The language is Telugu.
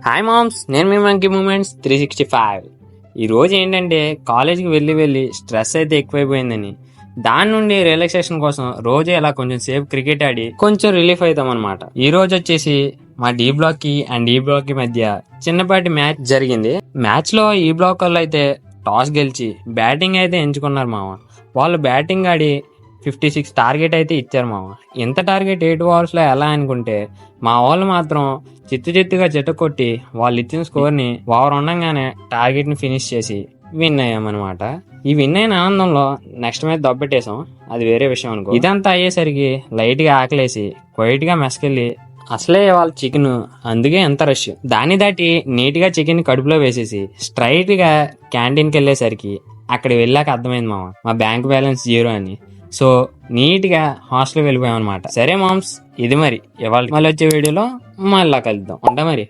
హాయ్ మామ్స్, నేను మీ మంకీ మూమెంట్స్ 365. ఈ రోజు ఏంటంటే కాలేజ్కి వెళ్ళి స్ట్రెస్ అయితే ఎక్కువైపోయిందని దాని నుండి రిలాక్సేషన్ కోసం రోజు ఇలా కొంచెం సేపు క్రికెట్ ఆడి కొంచెం రిలీఫ్ అవుతాం అనమాట. ఈ రోజు వచ్చేసి మా డి బ్లాక్ కి అండ్ ఈ బ్లాక్ కి మధ్య చిన్నపాటి మ్యాచ్ జరిగింది. మ్యాచ్ లో ఈ బ్లాక్ వాళ్ళు అయితే టాస్ గెలిచి బ్యాటింగ్ అయితే ఎంచుకున్నారు మామ. వాళ్ళు బ్యాటింగ్ ఆడి 56 టార్గెట్ అయితే ఇచ్చారు మామ. ఇంత టార్గెట్ 8 ఓవర్స్ లో ఎలా అనుకుంటే మా వాళ్ళు మాత్రం చిత్తుగా కొట్టి వాళ్ళు ఇచ్చిన స్కోర్ ని ఓవర్ ఉండగానే టార్గెట్ ని ఫినిష్ చేసి విన్ అయ్యామన్నమాట. ఈ విన్ అయిన ఆనందంలో నెక్స్ట్ మ్యాచ్ దబ్బెట్టేసాం, అది వేరే విషయం అనుకో. ఇదంతా అయ్యేసరికి లైట్ గా ఆకలేసి క్వైట్ గా మెస్కెళ్ళి అసలే వాళ్ళ చికెన్, అందుకే ఎంత రష్. దాన్ని దాటి నీట్ గా చికెన్ కడుపులో వేసేసి స్ట్రైట్ గా క్యాంటీన్ కి వెళ్ళేసరికి అక్కడ వెళ్ళాక అర్థమైంది మామ మా బ్యాంక్ బ్యాలెన్స్ 0 అని. సో నీట్ గా హాస్టల్ వెళ్ళిపోయాం అనమాట. సరే మామ్స్, ఇది మరి ఇవాళ మళ్ళీ వచ్చే వీడియోలో మళ్ళా కలుద్దాం. ఉంటా మరి.